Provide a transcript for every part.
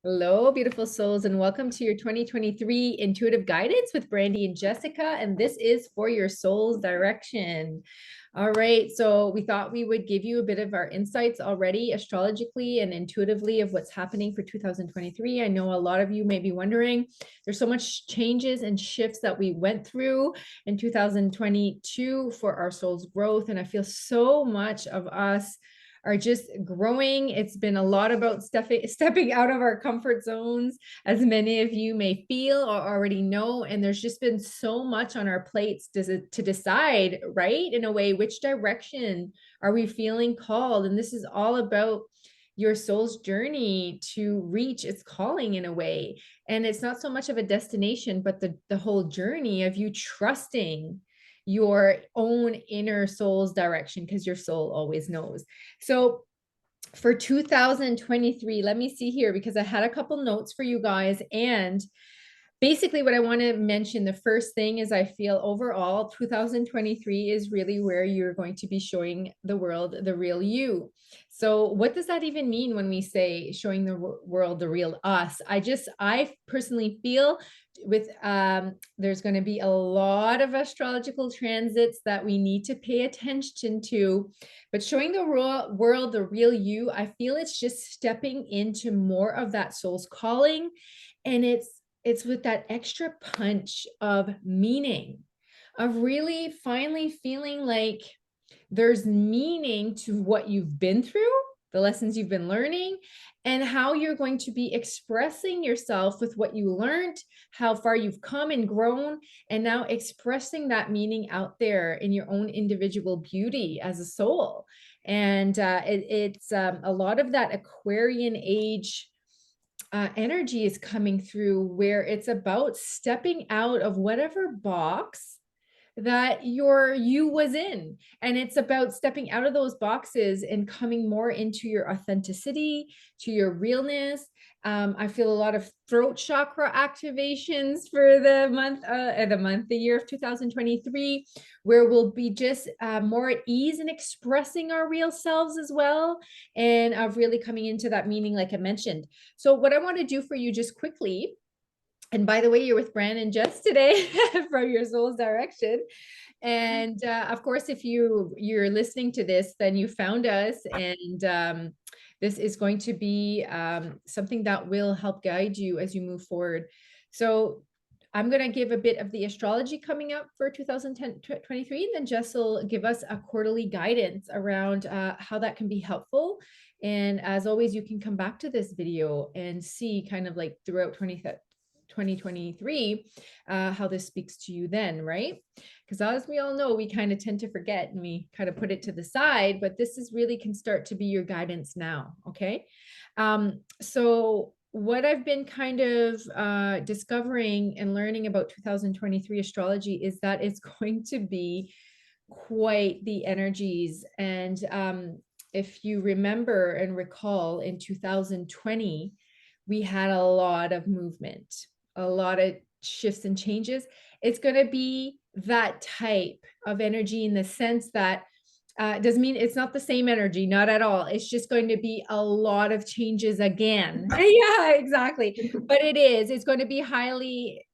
Hello, beautiful souls, and welcome to your 2023 Intuitive Guidance with Brandy and Jessica. And this is for your soul's direction. All right, so we thought we would give you a bit of our insights already astrologically and intuitively of what's happening for 2023. I know a lot of you may be wondering, there's so much changes and shifts that we went through in 2022 for our soul's growth. And I feel so much of us are just growing. It's been a lot about stepping out of our comfort zones, as many of you may feel or already know. And there's just been so much on our plates to decide, right? In a way, which direction are we feeling called? And this is all about your soul's journey to reach its calling in a way. And it's not so much of a destination, but the whole journey of you trusting your own inner soul's direction, because your soul always knows. So for 2023, let me see here, because I had a couple notes for you guys. And basically what I want to mention, the first thing is I feel overall 2023 is really where you're going to be showing the world the real you. So what does that even mean when we say showing the world the real us? I personally feel with there's going to be a lot of astrological transits that we need to pay attention to, but showing the world the real you, I feel it's just stepping into more of that soul's calling. And it's with that extra punch of meaning, of really finally feeling like there's meaning to what you've been through, the lessons you've been learning, and how you're going to be expressing yourself with what you learned, how far you've come and grown, and now expressing that meaning out there in your own individual beauty as a soul. And it's a lot of that Aquarian age energy is coming through, where it's about stepping out of whatever box that you was in, and it's about stepping out of those boxes and coming more into your authenticity, to your realness. I feel a lot of throat chakra activations for the year of 2023, where we'll be just more at ease in expressing our real selves as well, and of really coming into that meaning, like I mentioned. So what I want to do for you just quickly, and by the way, you're with Brand and Jess today from your soul's direction. And of course, if you're listening to this, then you found us, and this is going to be something that will help guide you as you move forward. So I'm going to give a bit of the astrology coming up for 2023, and then Jess will give us a quarterly guidance around how that can be helpful. And as always, you can come back to this video and see kind of like throughout 2023 how this speaks to you then, right? Because as we all know, we kind of tend to forget and we kind of put it to the side, but this is really can start to be your guidance now. Okay. So what I've been kind of discovering and learning about 2023 astrology is that it's going to be quite the energies. And if you remember and recall, in 2020, we had a lot of movement, a lot of shifts and changes. It's going to be that type of energy, in the sense that doesn't mean it's not the same energy, not at all. It's just going to be a lot of changes again. Yeah, exactly. But it's going to be highly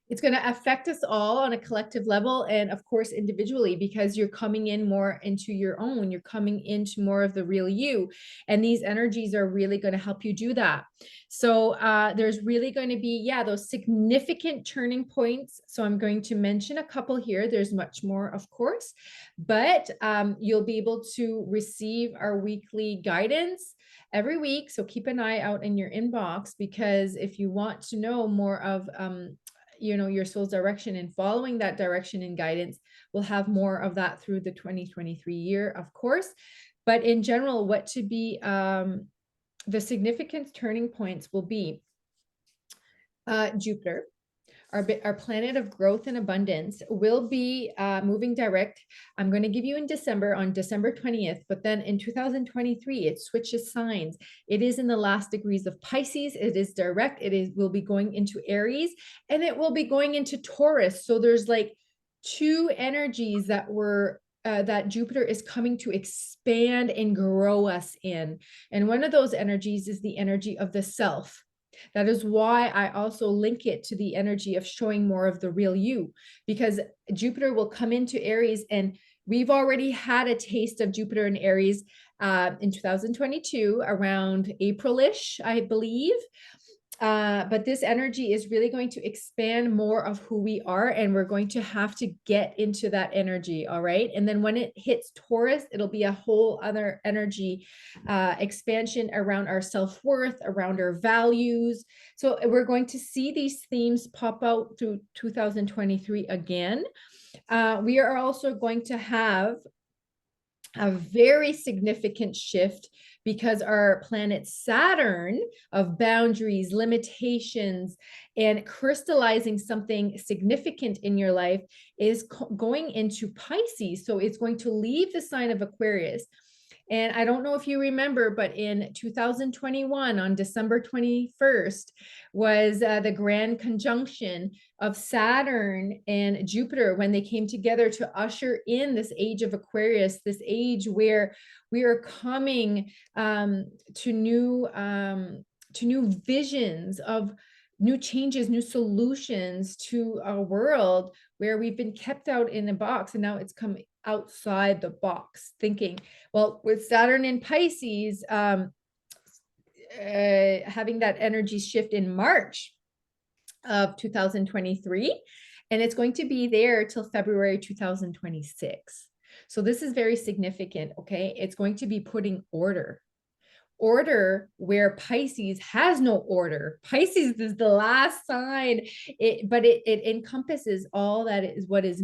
it's going to affect us all on a collective level, and of course individually, because you're coming in more into your own, you're coming into more of the real you, and these energies are really going to help you do that. So there's really going to be those significant turning points. So I'm going to mention a couple here. There's much more, of course, but you'll be able to receive our weekly guidance every week. So keep an eye out in your inbox, because if you want to know more of your soul's direction and following that direction and guidance, we'll have more of that through the 2023 year, of course. But in general, what to be the significant turning points will be Jupiter, our planet of growth and abundance, will be moving direct. I'm going to give you in December, on December 20th, but then in 2023, it switches signs. It is in the last degrees of Pisces. It is direct. Will be going into Aries, and it will be going into Taurus. So there's like two energies that were that Jupiter is coming to expand and grow us in. And one of those energies is the energy of the self. That is why I also link it to the energy of showing more of the real you, because Jupiter will come into Aries, and we've already had a taste of Jupiter in Aries in 2022, around April-ish, I believe. But this energy is really going to expand more of who we are, and we're going to have to get into that energy. All right. And then when it hits Taurus, it'll be a whole other energy expansion around our self-worth, around our values. So we're going to see these themes pop out through 2023 again. We are also going to have a very significant shift, because our planet Saturn of boundaries, limitations, and crystallizing something significant in your life is going into Pisces. So it's going to leave the sign of Aquarius. And I don't know if you remember, but in 2021, on December 21st, was the grand conjunction of Saturn and Jupiter, when they came together to usher in this age of Aquarius, this age where we are coming to new visions of new changes, new solutions to a world where we've been kept out in a box, and now it's come outside the box thinking. Well, with Saturn in Pisces, having that energy shift in March of 2023, and it's going to be there till February 2026. So this is very significant, okay? It's going to be putting order where Pisces has no order. Pisces is the last sign, but it encompasses all that is what is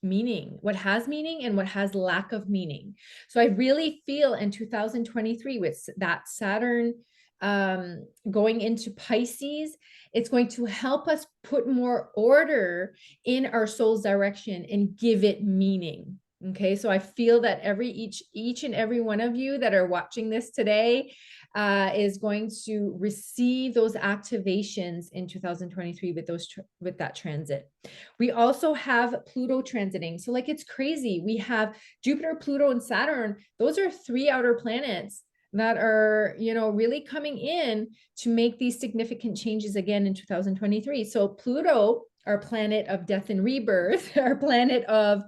meaning, what has meaning and what has lack of meaning. So I really feel in 2023, with that Saturn going into Pisces, it's going to help us put more order in our soul's direction and give it meaning. Okay, so I feel that each and every one of you that are watching this today is going to receive those activations in 2023 with that transit. We also have Pluto transiting. So like, it's crazy. We have Jupiter, Pluto, and Saturn. Those are 3 outer planets that are, really coming in to make these significant changes again in 2023. So Pluto, our planet of death and rebirth, our planet of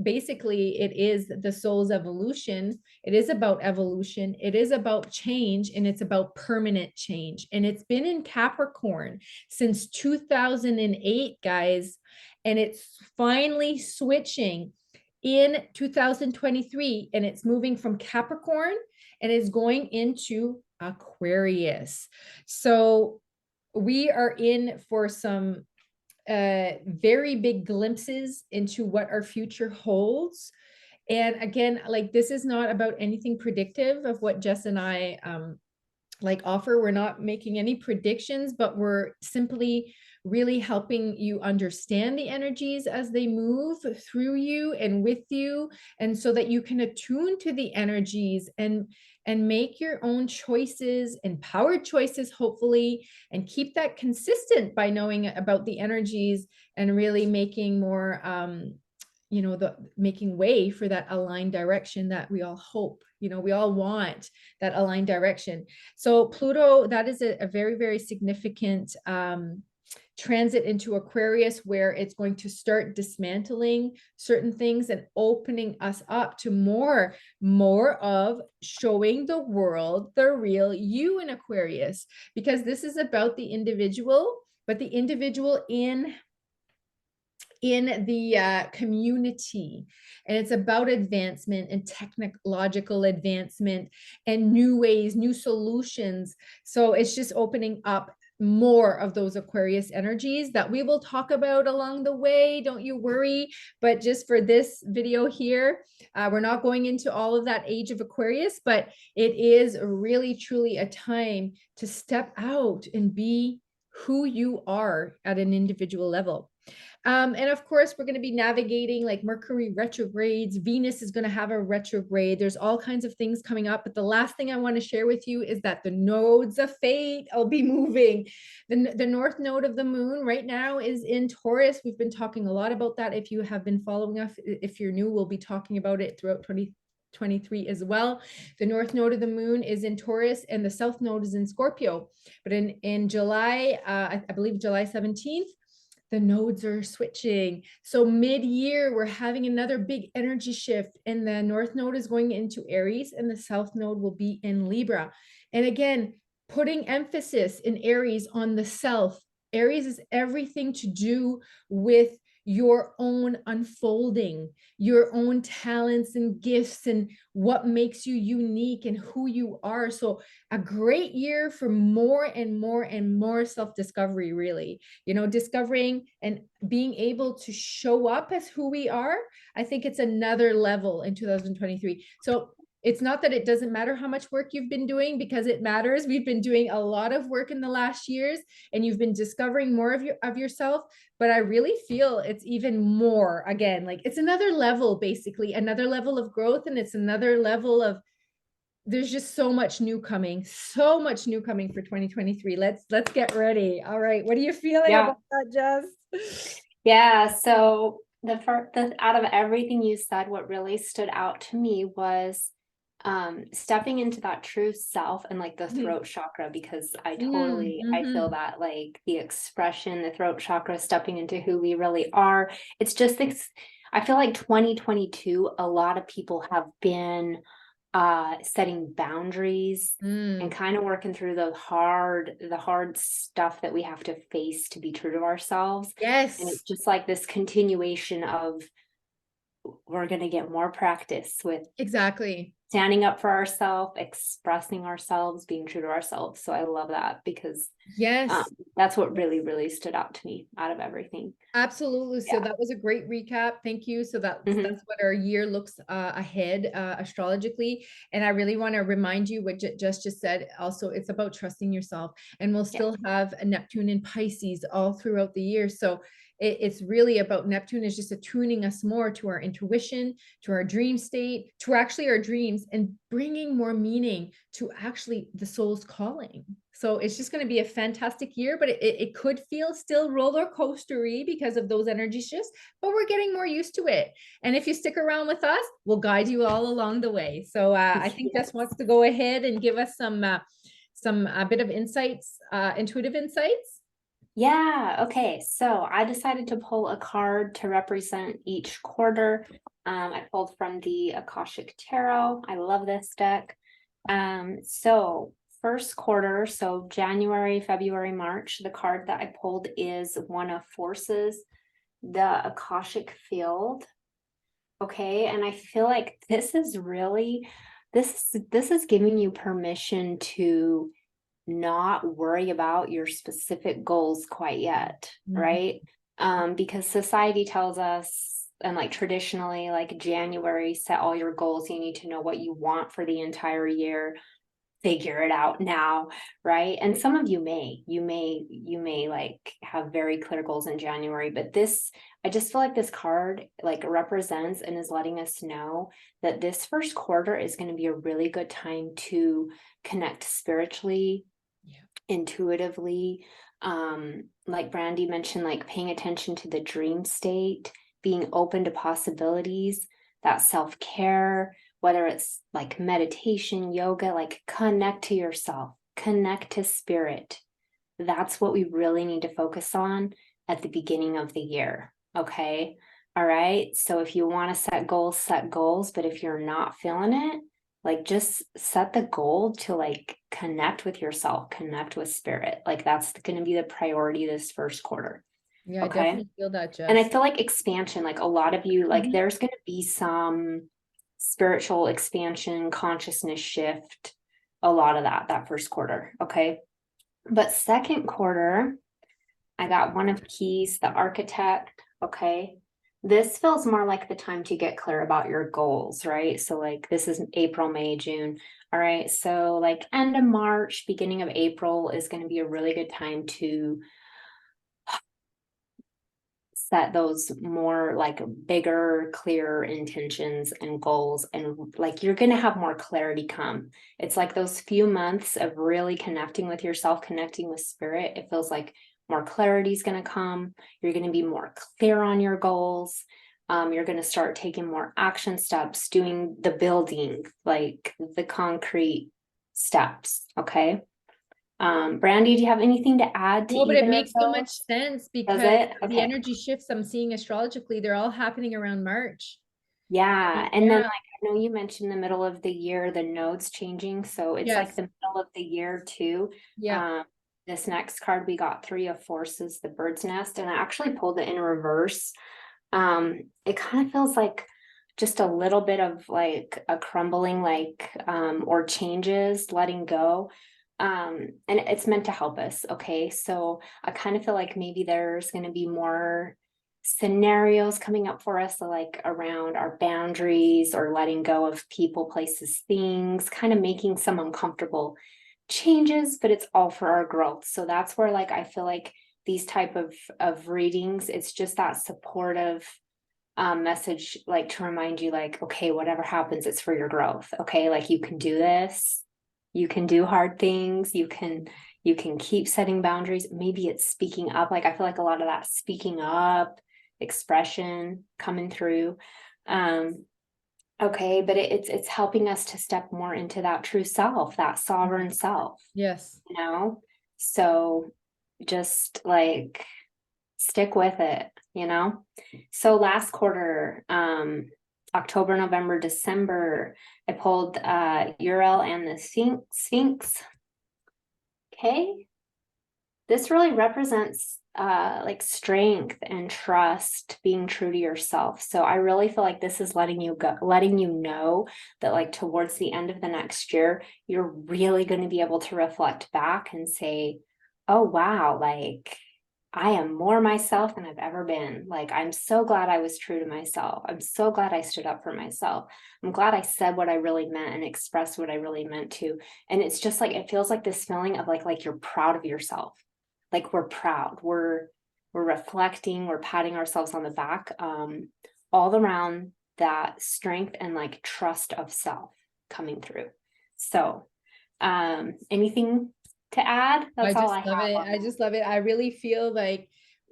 basically, it is the soul's evolution. It is about evolution. It is about change, and it's about permanent change. And it's been in Capricorn since 2008, guys. And it's finally switching in 2023, and it's moving from Capricorn and is going into Aquarius. So we are in for some very big glimpses into what our future holds. And again, like, this is not about anything predictive of what Jess and I offer. We're not making any predictions, but we're simply really helping you understand the energies as they move through you and with you, and so that you can attune to the energies and make your own choices, empowered choices, hopefully, and keep that consistent by knowing about the energies and really making more making way for that aligned direction that we all hope. We all want that aligned direction. So Pluto, that is a very, very significant transit into Aquarius, where it's going to start dismantling certain things and opening us up to more of showing the world the real you in Aquarius, because this is about the individual, but the individual in the community, and it's about advancement and technological advancement and new ways, new solutions. So it's just opening up more of those Aquarius energies that we will talk about along the way, don't you worry. But just for this video here, we're not going into all of that age of Aquarius, but it is really truly a time to step out and be who you are at an individual level. And of course, we're going to be navigating like Mercury retrogrades. Venus is going to have a retrograde. There's all kinds of things coming up. But the last thing I want to share with you is that the nodes of fate will be moving. The north node of the moon right now is in Taurus. We've been talking a lot about that. If you have been following us, if you're new, we'll be talking about it throughout 2023 as well. The north node of the moon is in Taurus and the south node is in Scorpio. But in July, I believe July 17th, the nodes are switching. So mid-year, we're having another big energy shift, and the north node is going into Aries and the south node will be in Libra. And again, putting emphasis in Aries on the self. Aries is everything to do with your own unfolding, your own talents and gifts, and what makes you unique and who you are. So a great year for more and more and more self-discovery, really, discovering and being able to show up as who we are. I think it's another level in 2023. So it's not that it doesn't matter how much work you've been doing, because it matters. We've been doing a lot of work in the last years and you've been discovering more of yourself. But I really feel it's even more, again, like it's another level, basically another level of growth. And it's another level of, there's just so much new coming for 2023. Let's get ready. All right. What are you feeling about that, Jess? Yeah. So the out of everything you said, what really stood out to me was stepping into that true self and like the throat chakra, because I feel that like the expression, the throat chakra, stepping into who we really are. It's just this, I feel like 2022, a lot of people have been setting boundaries and kind of working through the hard stuff that we have to face to be true to ourselves. Yes. And it's just like this continuation of, we're going to get more practice with exactly standing up for ourselves, expressing ourselves, being true to ourselves. So I love that, because yes, that's what really, really stood out to me out of everything. absolutely. So that was a great recap. Thank you. So that's what our year looks ahead astrologically. And I really want to remind you what just said. Also, it's about trusting yourself, and we'll still have a Neptune in Pisces all throughout the year. So it's really about, Neptune is just attuning us more to our intuition, to our dream state, to actually our dreams, and bringing more meaning to actually the soul's calling. So it's just going to be a fantastic year, but it could feel still roller coastery because of those energy shifts, but we're getting more used to it. And if you stick around with us, we'll guide you all along the way. So I think Jess wants to go ahead and give us some bit of insights, intuitive insights. Yeah. Okay. So I decided to pull a card to represent each quarter. I pulled from the Akashic Tarot. I love this deck. So first quarter, so January, February, March, the card that I pulled is One of Forces, the Akashic Field. Okay. And I feel like this is really, this is giving you permission to not worry about your specific goals quite yet, right? Because society tells us, and like traditionally, like January, set all your goals. You need to know what you want for the entire year, figure it out now, right? And some of you may like have very clear goals in January, but this, I just feel like this card like represents and is letting us know that this first quarter is going to be a really good time to connect spiritually, intuitively, like Brandy mentioned, like paying attention to the dream state, being open to possibilities, that self-care, whether it's like meditation, yoga, like connect to yourself, connect to spirit. That's what we really need to focus on at the beginning of the year. Okay. All right. So if you want to set goals, but if you're not feeling it, like just set the goal to like connect with yourself, connect with spirit. Like that's going to be the priority this first quarter. Yeah, I definitely feel that, Jess. And I feel like expansion, like a lot of you, like there's going to be some spiritual expansion, consciousness shift, a lot of that first quarter. Okay. But second quarter, I got One of Keys, the Architect. Okay. This feels more like the time to get clear about your goals, right? So like this is April, May, June. All right. So like end of March, beginning of April is going to be a really good time to set those more like bigger, clearer intentions and goals. And like you're going to have more clarity come. It's like those few months of really connecting with yourself, connecting with spirit. It feels like more clarity is going to come. You're going to be more clear on your goals. You're going to start taking more action steps, doing the building, like the concrete steps. Okay. Brandy, do you have anything to add to No, but it either of makes so much those? sense Does because it? the Okay. energy shifts I'm seeing astrologically, they're all happening around March. Yeah. And then Yeah. like I know you mentioned the middle of the year, the nodes changing. So it's like Yes. the middle of the year too. Yeah. Um, this next card we got Three of Forces, the bird's nest, and I actually pulled it in reverse. It kind of feels like just a little bit of like a crumbling, like or changes, letting go. And it's meant to help us. Okay. So I kind of feel like maybe there's going to be more scenarios coming up for us, so like around our boundaries or letting go of people, places, things, kind of making some uncomfortable changes, but it's all for our growth. So that's where like I feel like these type of readings, it's just that supportive message, like to remind you like, okay, whatever happens, it's for your growth. Okay, like you can do this, you can do hard things, you can keep setting boundaries. Maybe it's speaking up. Like I feel like a lot of that speaking up expression coming through. Okay, but it's helping us to step more into that true self, that sovereign self, Yes. you know? So just like stick with it, you know? So last quarter, October, November, December, I pulled Uriel and the Sphinx. Okay. This really represents like strength and trust, being true to yourself. So I really feel like this is letting you go, letting you know that like towards the end of the next year, you're really going to be able to reflect back and say, oh wow, like I am more myself than I've ever been. Like I'm so glad I was true to myself. I'm so glad I stood up for myself. I'm glad I said what I really meant and expressed what I really meant to. And it's just like it feels like this feeling of like you're proud of yourself. Like we're proud, we're reflecting, we're patting ourselves on the back, all around that strength and like trust of self coming through. So anything to add? I That's all just I love have it. on I that. just love it. I really feel like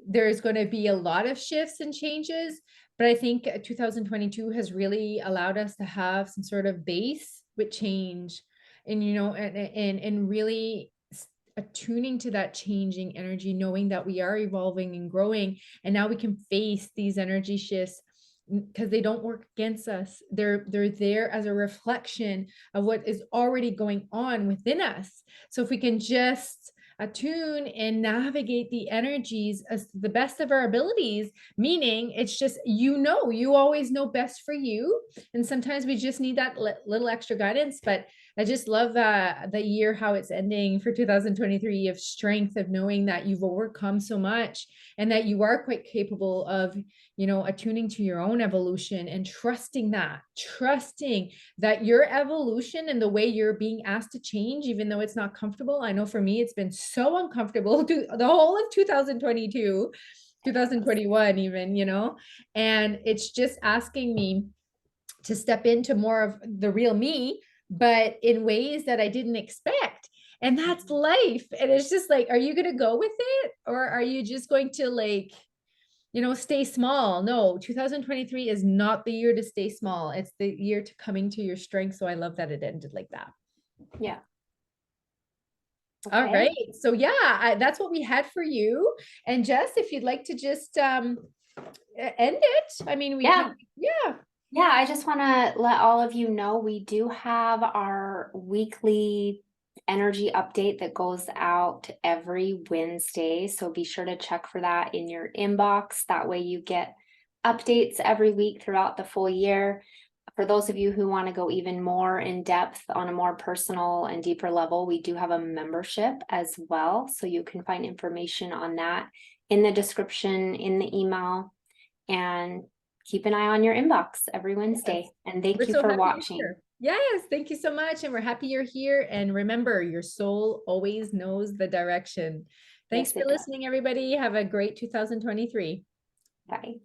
there's going to be a lot of shifts and changes, but I think 2022 has really allowed us to have some sort of base with change and, and really attuning to that changing energy, knowing that we are evolving and growing, and now we can face these energy shifts because they don't work against us. They're there as a reflection of what is already going on within us. So if we can just attune and navigate the energies as the best of our abilities, meaning it's just, you always know best for you. And sometimes we just need that little extra guidance. But I just love the year, how it's ending for 2023, of strength, of knowing that you've overcome so much and that you are quite capable of, attuning to your own evolution and trusting that your evolution and the way you're being asked to change, even though it's not comfortable. I know for me, it's been so uncomfortable to the whole of 2022, 2021 even, and it's just asking me to step into more of the real me, but in ways that I didn't expect. And that's life. And it's just like, are you going to go with it? Or are you just going to stay small? No, 2023 is not the year to stay small. It's the year to coming to your strength. So I love that it ended like that. Yeah. All Okay. right. So yeah, that's what we had for you. And Jess, if you'd like to just end it. I mean, we Yeah. can, yeah. Yeah, I just want to let all of you know we do have our weekly energy update that goes out every Wednesday. So be sure to check for that in your inbox. That way you get updates every week throughout the full year. For those of you who want to go even more in depth on a more personal and deeper level, we do have a membership as well. So you can find information on that in the description, in the email, and keep an eye on your inbox every Wednesday. And thank We're you so for happy you're watching. here. Yes, thank you so much. And we're happy you're here. And remember, your soul always knows the direction. Thanks Yes, for it does. listening, everybody. Have a great 2023. Bye.